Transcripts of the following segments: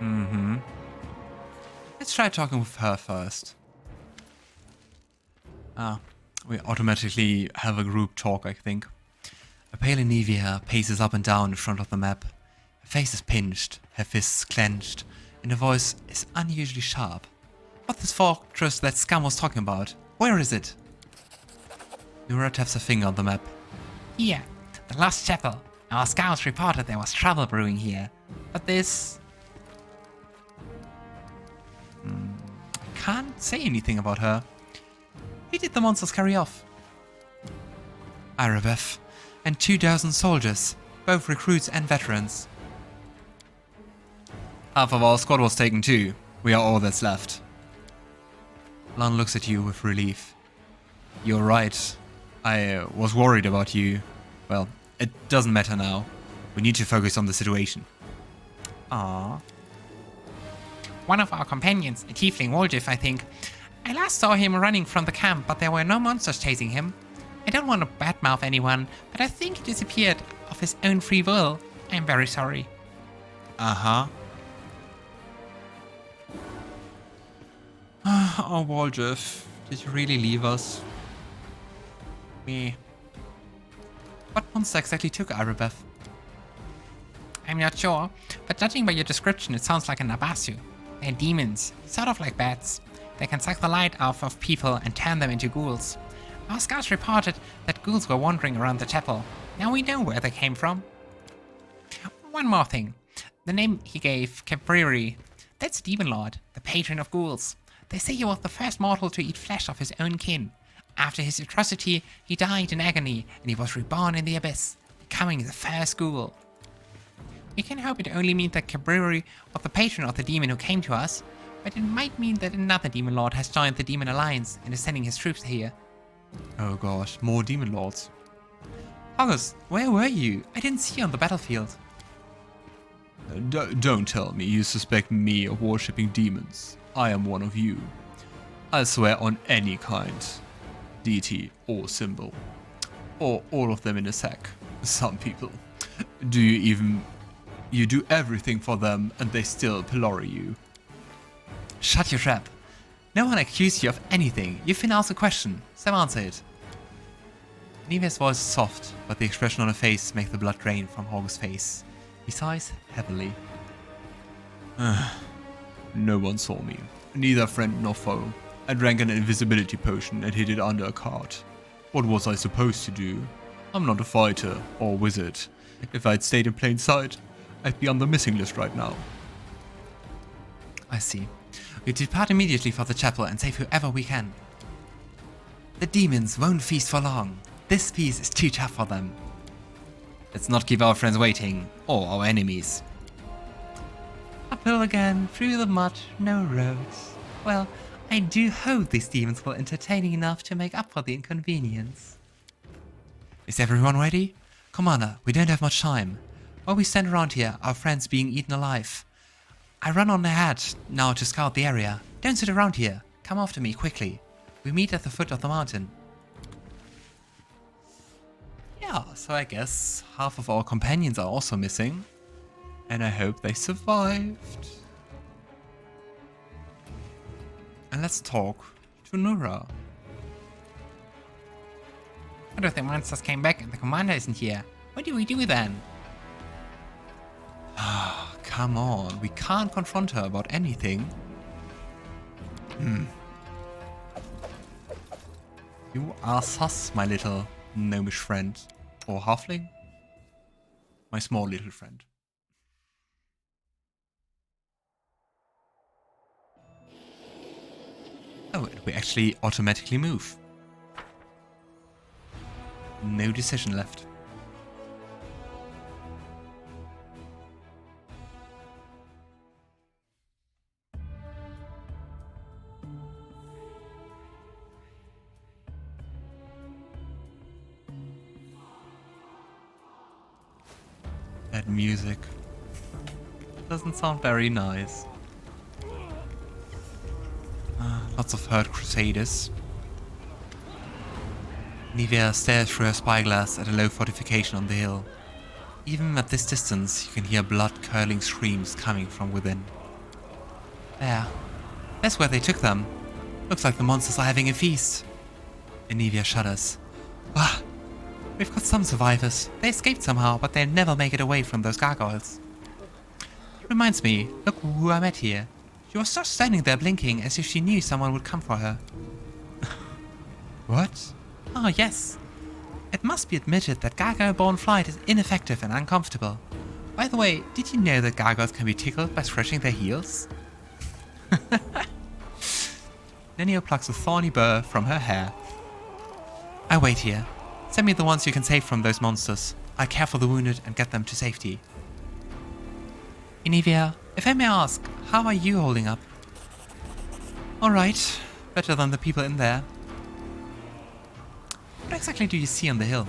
Mm-hmm. Let's try talking with her first. We automatically have a group talk, I think. A pale Nivea paces up and down in front of the map. Her face is pinched, her fists clenched, and her voice is unusually sharp. What's this fortress that scum was talking about? Where is it? Nura taps her finger on the map. Here, the Lost Chapel. Our scouts reported there was trouble brewing here. But this... I can't say anything about her. Who did the monsters carry off? Arabeth and 2,000 soldiers, both recruits and veterans. Half of our squad was taken too. We are all that's left. Lann looks at you with relief. You're right. I was worried about you. Well, it doesn't matter now. We need to focus on the situation. Aww. One of our companions, a Tiefling Woljif, I think. I last saw him running from the camp, but there were no monsters chasing him. I don't want to badmouth anyone, but I think he disappeared of his own free will. I'm very sorry. Uh-huh. Oh, Woljif, did you really leave us? Me. What monster exactly took Arabeth? I'm not sure, but judging by your description, it sounds like an Abasu. They're demons, sort of like bats. They can suck the light off of people and turn them into ghouls. Our scouts reported that ghouls were wandering around the chapel. Now we know where they came from. One more thing. The name he gave, Cabriri, that's Demon Lord, the patron of ghouls. They say he was the first mortal to eat flesh of his own kin. After his atrocity, he died in agony, and he was reborn in the abyss, becoming the first ghoul. We can hope it only means that Cabriri was the patron of the demon who came to us, but it might mean that another demon lord has joined the Demon Alliance and is sending his troops here. Oh gosh, more demon lords. August, where were you? I didn't see you on the battlefield. Don't tell me you suspect me of worshipping demons. I am one of you. I swear on any kind, deity or symbol. Or all of them in a sack. Some people. You do everything for them and they still pillory you. Shut your trap. No one accused you of anything. You've been asked a question, so answer it. Nivea's voice is soft, but the expression on her face makes the blood drain from Hog's face. He sighs heavily. No one saw me. Neither friend nor foe. I drank an invisibility potion and hid it under a cart. What was I supposed to do? I'm not a fighter or wizard. If I'd stayed in plain sight, I'd be on the missing list right now. I see. We depart immediately for the chapel and save whoever we can. The demons won't feast for long. This piece is too tough for them. Let's not keep our friends waiting, or our enemies. Uphill again, through the mud, no roads. Well, I do hope these demons were entertaining enough to make up for the inconvenience. Is everyone ready? Commander, we don't have much time. While we stand around here, our friends being eaten alive. I run on ahead now to scout the area. Don't sit around here. Come after me, quickly. We meet at the foot of the mountain. Yeah, so I guess half of our companions are also missing. And I hope they survived. And let's talk to Nura. What if the monsters came back and the commander isn't here? What do we do then? Come on, we can't confront her about anything. You are sus, my little gnomish friend. Or halfling? My small little friend. Oh, and we actually automatically move. No decision left. That music doesn't sound very nice. Lots of hurt crusaders. Nivea stares through her spyglass at a low fortification on the hill. Even at this distance, you can hear blood-curdling screams coming from within. There. That's where they took them. Looks like the monsters are having a feast. Enivia shudders. Ah, we've got some survivors. They escaped somehow, but they'll never make it away from those gargoyles. Reminds me, look who I met here. She was just standing there blinking as if she knew someone would come for her. What? Ah, yes. It must be admitted that gargoyle-borne flight is ineffective and uncomfortable. By the way, did you know that gargoyles can be tickled by scratching their heels? Nenio plucks a thorny burr from her hair. I wait here. Send me the ones you can save from those monsters. I'll care for the wounded and get them to safety. Enivia, if I may ask, how are you holding up? Alright, better than the people in there. What exactly do you see on the hill?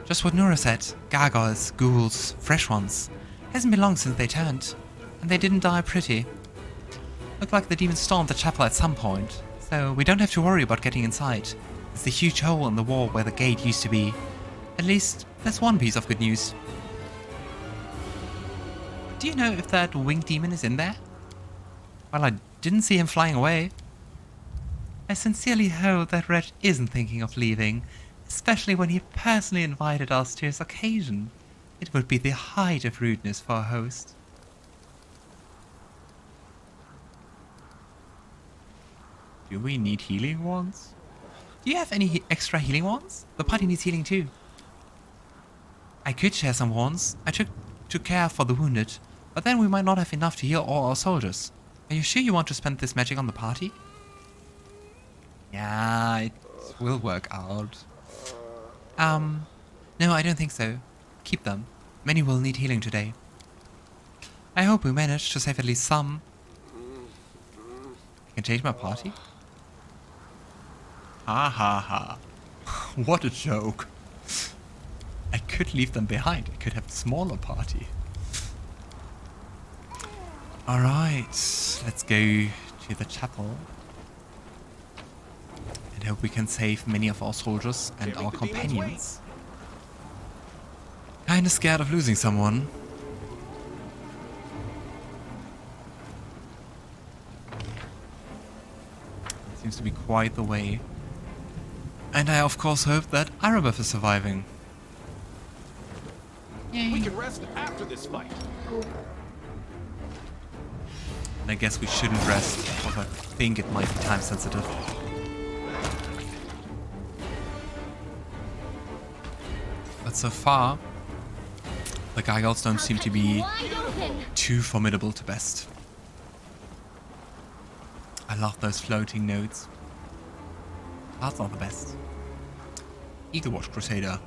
Just what Nura said. Gargoyles, ghouls, fresh ones. Hasn't been long since they turned. And they didn't die pretty. Looked like the demons stormed the chapel at some point. So we don't have to worry about getting inside. It's the huge hole in the wall where the gate used to be. At least, that's one piece of good news. Do you know if that winged demon is in there? Well, I didn't see him flying away. I sincerely hope that Reg isn't thinking of leaving, especially when he personally invited us to his occasion. It would be the height of rudeness for a host. Do we need healing wands? Do you have any extra healing wands? The party needs healing too. I could share some wands. I took care for the wounded, but then we might not have enough to heal all our soldiers. Are you sure you want to spend this magic on the party? Yeah, it will work out. No, I don't think so. Keep them. Many will need healing today. I hope we manage to save at least some. I can change my party? Ha ha ha. What a joke. I could leave them behind. I could have a smaller party. Alright, let's go to the chapel. And hope we can save many of our soldiers and our companions. Kinda scared of losing someone. Seems to be quite the way. And I of course hope that Arabeth is surviving. Yay. We can rest after this fight. And I guess we shouldn't rest, because I think it might be time sensitive. But so far, the gargoyles don't seem to be too formidable to best. I love those floating notes. That's not the best. Eaglewatch Crusader.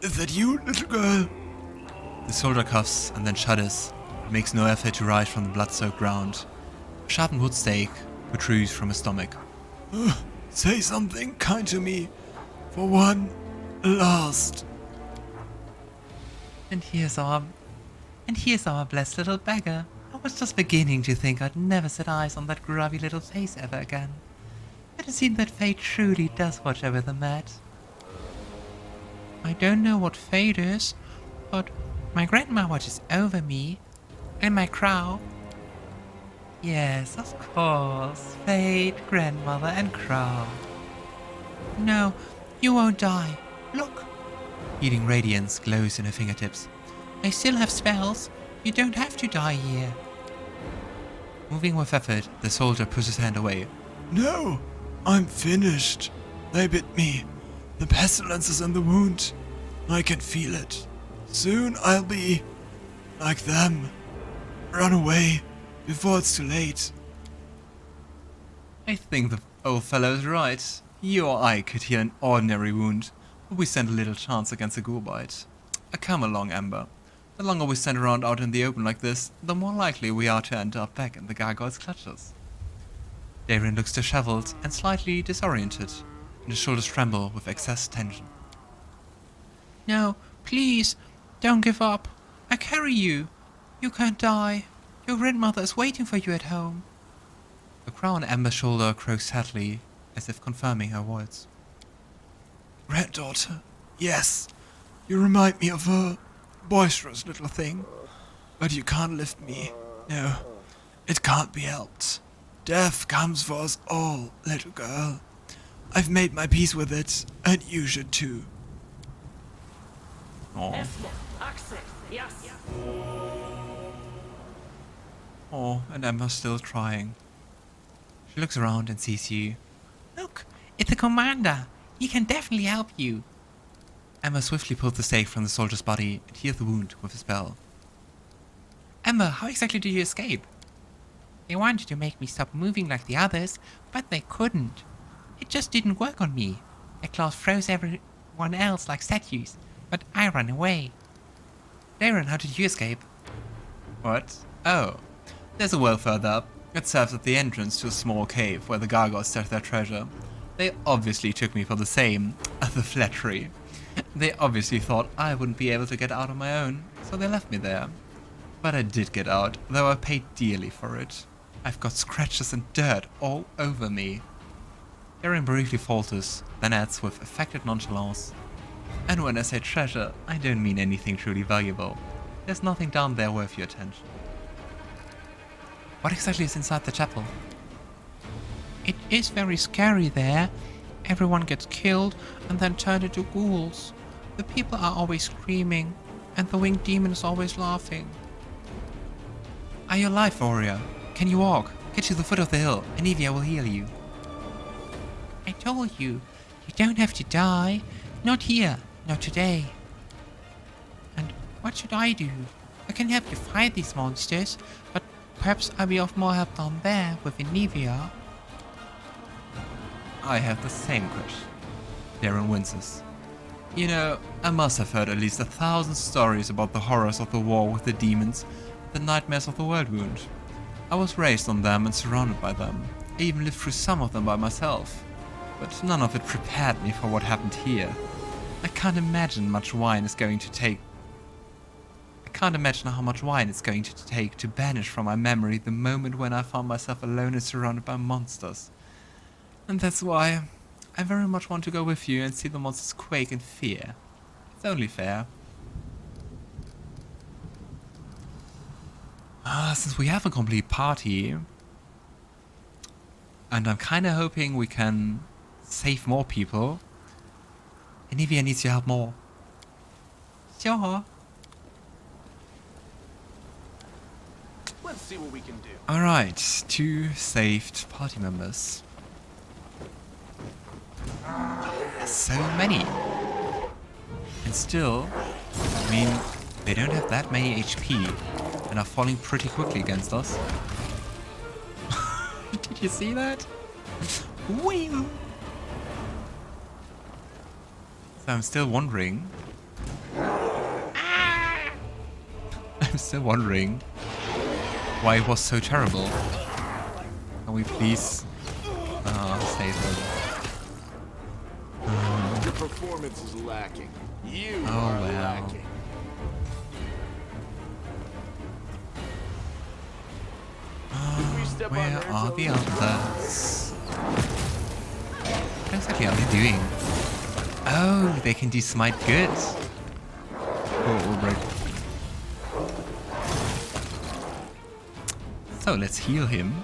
Is that you, little girl? The soldier coughs and then shudders. Makes no effort to rise from the blood-soaked ground. A sharpened wood stake protrudes from his stomach. Say something kind to me. For one last. And here's our blessed little beggar. I was just beginning to think I'd never set eyes on that grubby little face ever again. But it seems that fate truly does watch over the mat. I don't know what fate is, but my grandma watches over me. And my crow. Yes, of course. Fate, grandmother, and crow. No, you won't die. Look. Healing radiance glows in her fingertips. I still have spells. You don't have to die here. Moving with effort, the soldier pushes his hand away. No, I'm finished. They bit me. The pestilence is in the wound. I can feel it. Soon I'll be like them. Run away before it's too late. I think the old fellow's right. You or I could heal an ordinary wound, but we stand a little chance against a ghoul bite. Come along, Ember. The longer we stand around out in the open like this, the more likely we are to end up back in the gargoyle's clutches. Daeran looks disheveled and slightly disoriented, and his shoulders tremble with excess tension. No, please, don't give up. I carry you. You can't die. Your grandmother is waiting for you at home. The crow on Ember's shoulder croaks sadly, as if confirming her words. Granddaughter, yes, you remind me of her boisterous little thing. But you can't lift me. No, It can't be helped. Death comes for us all, little girl. I've made my peace with it, and you should too. Oh. Oh, and Ember's still trying. She looks around and sees you. Look, it's the commander. He can definitely help you. Ember swiftly pulls the stake from the soldier's body and heals the wound with a spell. Ember, how exactly did you escape? They wanted to make me stop moving like the others, but they couldn't. It just didn't work on me. The claws froze everyone else like statues, but I ran away. Daeran, how did you escape? What? Oh, there's a well further up. It serves as the entrance to a small cave where the Gargoyles stash their treasure. They obviously took me for the same, the flattery. They obviously thought I wouldn't be able to get out on my own, so they left me there. But I did get out, though I paid dearly for it. I've got scratches and dirt all over me. Daeran briefly falters, then adds with affected nonchalance. And when I say treasure, I don't mean anything truly valuable. There's nothing down there worth your attention. What exactly is inside the chapel? It is very scary there. Everyone gets killed and then turned into ghouls. The people are always screaming, and the winged demon is always laughing. Are you alive, warrior? Can you walk? Get to the foot of the hill, and Evia will heal you. I told you, you don't have to die. Not here, not today. And what should I do? I can help you fight these monsters, but perhaps I'll be of more help down there with Evia. I have the same question. Daeran winces. You know, I must have heard at least 1,000 stories about the horrors of the war with the demons, the nightmares of the Worldwound. I was raised on them and surrounded by them. I even lived through some of them by myself. But none of it prepared me for what happened here. I can't imagine how much wine it's going to take to banish from my memory the moment when I found myself alone and surrounded by monsters. And that's why I very much want to go with you and see the monsters quake in fear. It's only fair. Since we have a complete party, and I'm kinda hoping we can save more people, and Evia needs your help more. Sure. Let's see what we can do. Alright, 2 saved party members. So many. And still, I mean, they don't have that many HP and are falling pretty quickly against us. Did you see that? Whee! So I'm still wondering. I'm still wondering why it was so terrible. Can we please save them? Your performance is lacking. You Oh, are wow. lacking. If we step on Where their are the toes, others? What exactly are they doing? Oh, they can do smite good. Oh, Ulbrig. So let's heal him.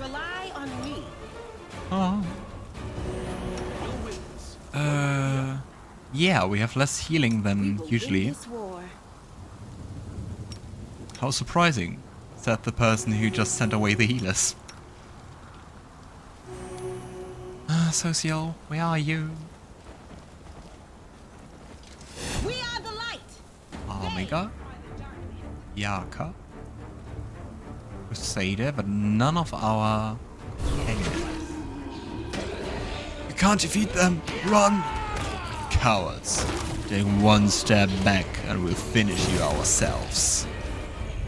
Rely on me. Oh. we'll win this. Yeah, we have less healing than We will usually. win this war. How surprising, said the person who just sent away the healers. Sosiel, where are you? We are the light. Omega? Yaka? Crusader, but none of our Kenabres. We can't defeat them! Run! Cowards. Take one step back and we'll finish you ourselves.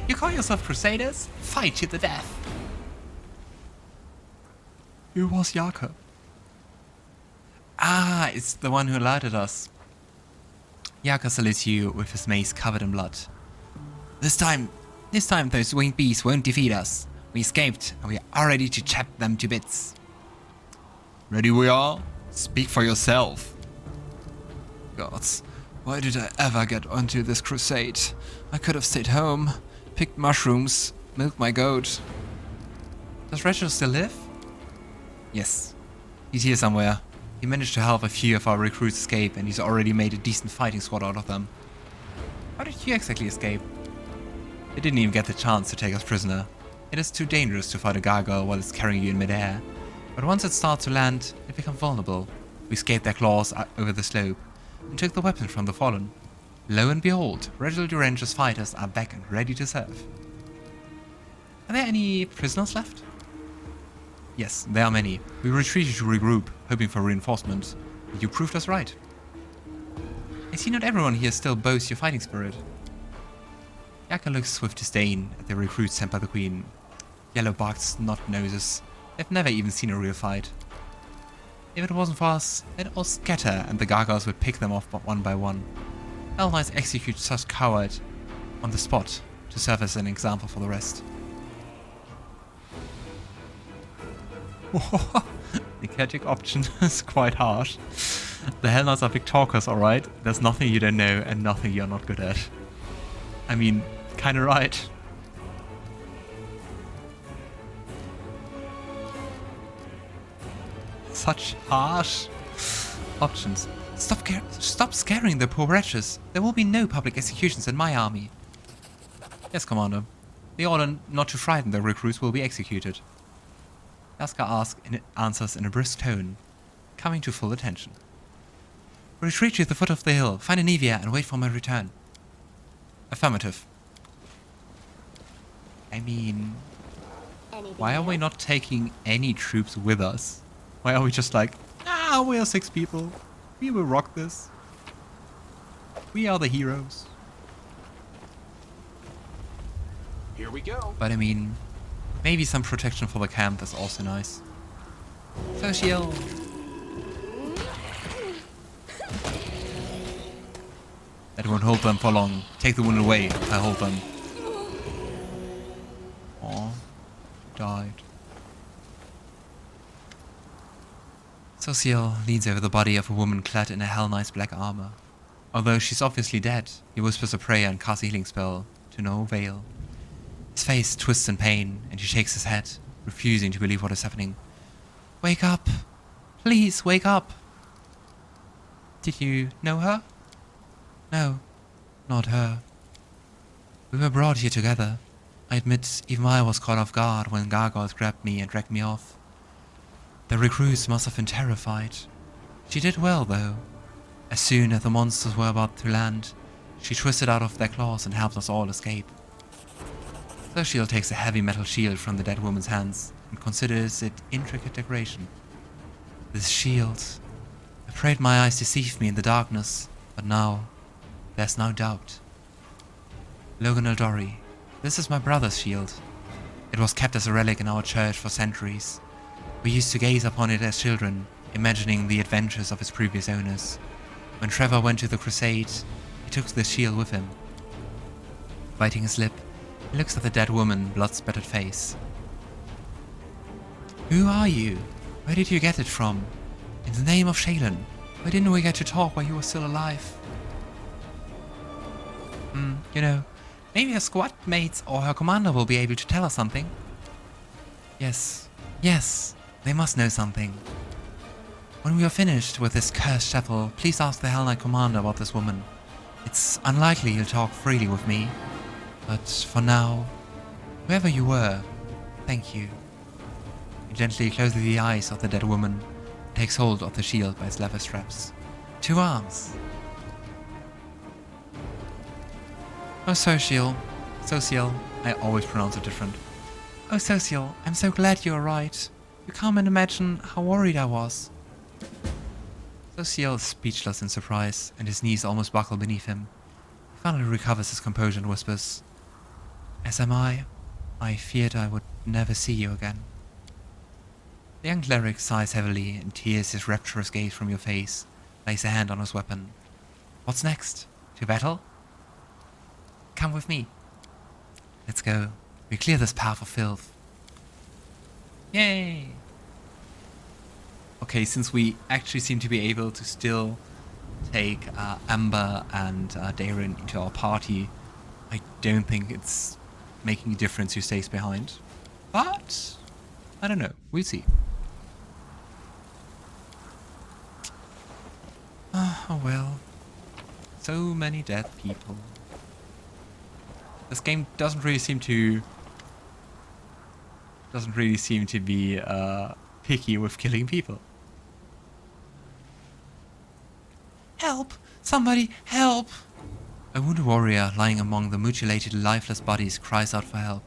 You call yourself Crusaders? Fight to the death! Who was Yaka? Ah, it's the one who alerted us. Yaka salutes you with his mace covered in blood. This time those winged beasts won't defeat us. We escaped, and we are ready to chop them to bits. Ready we are? Speak for yourself. Gods, why did I ever get onto this crusade? I could have stayed home, picked mushrooms, milked my goat. Does Regill still live? Yes. He's here somewhere. He managed to help a few of our recruits escape, and he's already made a decent fighting squad out of them. How did you exactly escape? They didn't even get the chance to take us prisoner. It is too dangerous to fight a gargoyle while it's carrying you in midair. But once it starts to land, it becomes vulnerable. We escaped their claws over the slope, and took the weapons from the fallen. Lo and behold, Regill Duranger's fighters are back and ready to serve. Are there any prisoners left? Yes, there are many. We retreated to regroup, hoping for reinforcements. You proved us right. I see not everyone here still boasts your fighting spirit. Yaka looks with disdain at the recruits sent by the Queen. Yellow-barked snot-noses. They've never even seen a real fight. If it wasn't for us, they'd all scatter and the gargoyles would pick them off one by one. Hell Knights execute such coward on the spot to serve as an example for the rest. The chaotic option is quite harsh. The Hell Knights are big talkers, alright? There's nothing you don't know and nothing you're not good at. I mean, kinda right. Such harsh options. Stop scaring the poor wretches. There will be no public executions in my army. Yes, Commander. The order not to frighten the recruits will be executed. Deskari answers in a brisk tone, coming to full attention. Retreat to the foot of the hill, find a Nevia and wait for my return. Affirmative. I mean, why are we not taking any troops with us? Why are we just like, we are 6 people. We will rock this. We are the heroes. Here we go. But I mean, maybe some protection for the camp is also nice. Sosiel. That won't hold them for long. Take the wound away. I hold them. Aw. Died. Sosiel leans over the body of a woman clad in a Hell Knight's black armor. Although she's obviously dead, he whispers a prayer and casts a healing spell, to no avail. His face twists in pain, and he shakes his head, refusing to believe what is happening. Wake up! Please, wake up! Did you know her? No, not her. We were brought here together. I admit, even I was caught off guard when gargoyles grabbed me and dragged me off. The recruits must have been terrified. She did well, though. As soon as the monsters were about to land, she twisted out of their claws and helped us all escape. Sosiel takes a heavy metal shield from the dead woman's hands and considers it intricate decoration. This shield. I prayed my eyes deceived me in the darkness, but now, there's no doubt. Logan Aldori, this is my brother's shield. It was kept as a relic in our church for centuries. We used to gaze upon it as children, imagining the adventures of its previous owners. When Trevor went to the crusade, he took the shield with him. Biting his lip, he looks at the dead woman's blood-spattered face. Who are you? Where did you get it from? In the name of Shelyn, why didn't we get to talk while you were still alive? You know, maybe her squad mates or her commander will be able to tell us something. Yes, they must know something. When we are finished with this cursed chapel, please ask the Hell Knight Commander about this woman. It's unlikely he'll talk freely with me, but for now, whoever you were, thank you. He gently closes the eyes of the dead woman and takes hold of the shield by its leather straps. 2 arms. Oh, Sosiel, I always pronounce it different. Oh, Sosiel, I'm so glad you're right. You can't imagine how worried I was. Sosiel is speechless in surprise, and his knees almost buckle beneath him. He finally recovers his composure and whispers, As am I. I feared I would never see you again. The young cleric sighs heavily and tears his rapturous gaze from your face, lays a hand on his weapon. What's next? To battle? Come with me. Let's go. We clear this path of filth. Yay! Okay, since we actually seem to be able to still take Ember and Daeran into our party, I don't think it's making a difference who stays behind. But I don't know. We'll see. Oh well. So many dead people. This game doesn't really seem to be picky with killing people. Help! Somebody help! A wounded warrior lying among the mutilated, lifeless bodies cries out for help.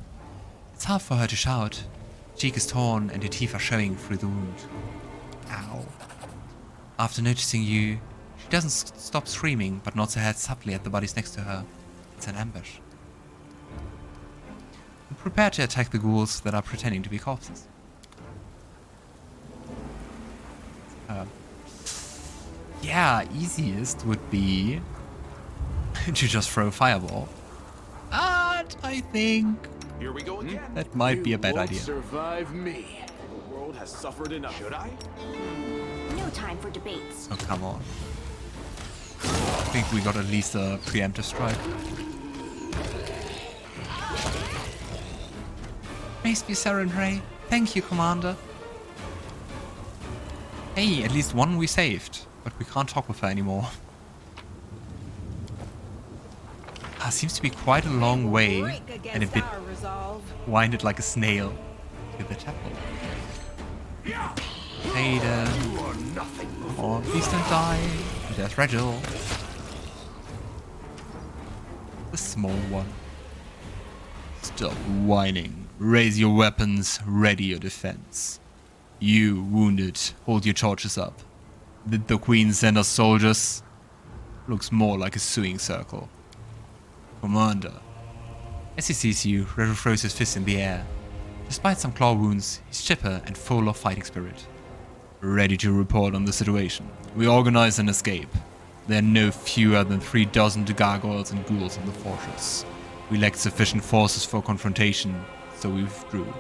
It's hard for her to shout. Cheek is torn and her teeth are showing through the wound. Ow. After noticing you, she doesn't stop screaming, but nods her head subtly at the bodies next to her. It's an ambush. Prepare to attack the ghouls that are pretending to be corpses. Yeah, easiest would be to just throw a fireball. But I think Here we go again. that might be a bad won't idea. survive me. The world has suffered enough. Should I? No time for debates. Oh, come on. I think we got at least a preemptive strike. Praise be Saren Ray. Thank you, Commander. Hey, at least one we saved. But we can't talk with her anymore. Seems to be quite a long way Break and a against bit our resolve. winded like a snail to the temple. Hayden. Oh, please don't die. There's Regill. The small one. Stop whining. Raise your weapons. Ready your defense. You, wounded, hold your torches up. Did the Queen send us soldiers? Looks more like a sewing circle. Commander. As he sees you, Regill throws his fist in the air. Despite some claw wounds, he's chipper and full of fighting spirit. Ready to report on the situation. We organize an escape. There are no fewer than 3 dozen gargoyles and ghouls in the fortress. We lacked sufficient forces for confrontation, so we withdrew.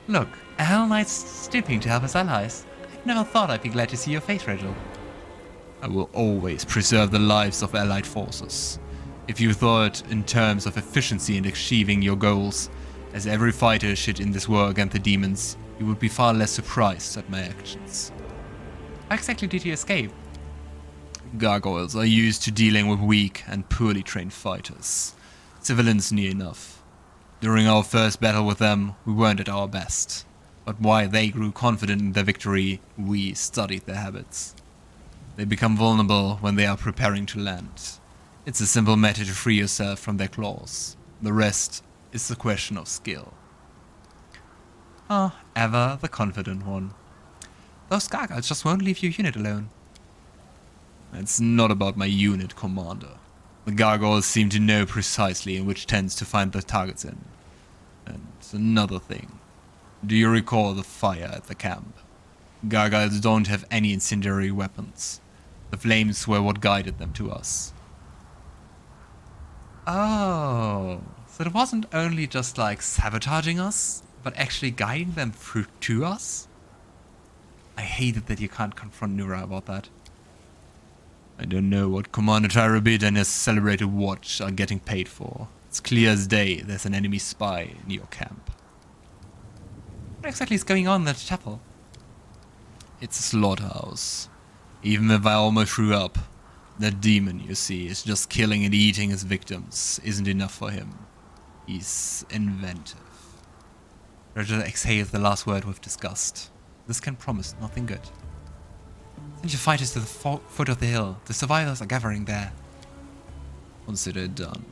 Look, a Hell Knight's stooping to help his allies. I never thought I'd be glad to see your face, Regill. I will always preserve the lives of allied forces. If you thought in terms of efficiency in achieving your goals, as every fighter should in this war against the demons, you would be far less surprised at my actions. How exactly did you escape? Gargoyles are used to dealing with weak and poorly trained fighters. Civilians near enough. During our first battle with them, we weren't at our best. But while they grew confident in their victory, we studied their habits. They become vulnerable when they are preparing to land. It's a simple matter to free yourself from their claws. The rest is a question of skill. Ah, ever the confident one. Those gargoyles just won't leave your unit alone. It's not about my unit, Commander. The gargoyles seem to know precisely in which tents to find their targets in. And another thing. Do you recall the fire at the camp? Gargoyles don't have any incendiary weapons. The flames were what guided them to us. Oh, so it wasn't only just like sabotaging us, but actually guiding them through to us? I hated that you can't confront Nura about that. I don't know what Commander Tyrabid and his celebrated watch are getting paid for. It's clear as day there's an enemy spy in your camp. What exactly is going on in that chapel? It's a slaughterhouse. Even if I almost threw up, that demon, you see, is just killing and eating his victims. Isn't enough for him. He's inventive. Regill exhales the last word with disgust. This can promise nothing good. Send your fighters to the foot of the hill. The survivors are gathering there. Consider it done.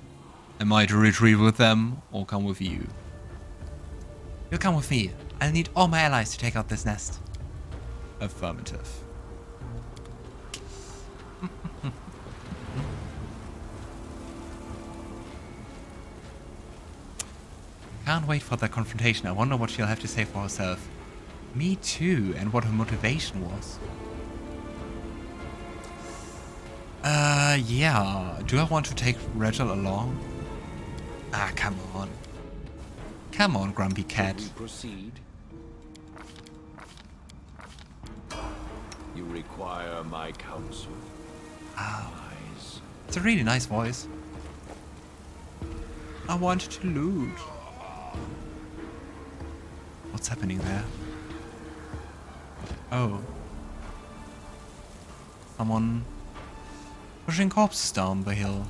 Am I to retreat with them, or come with you? You'll come with me. I'll need all my allies to take out this nest. Affirmative. Can't wait for the confrontation. I wonder what she'll have to say for herself. Me too, and what her motivation was. Yeah. Do I want to take Regill along? Ah, come on. Come on, grumpy cat. We proceed. You require my counsel. Eyes. It's a really nice voice. I wanted to loot. What's happening there? Oh. Someone pushing corpses down the hill.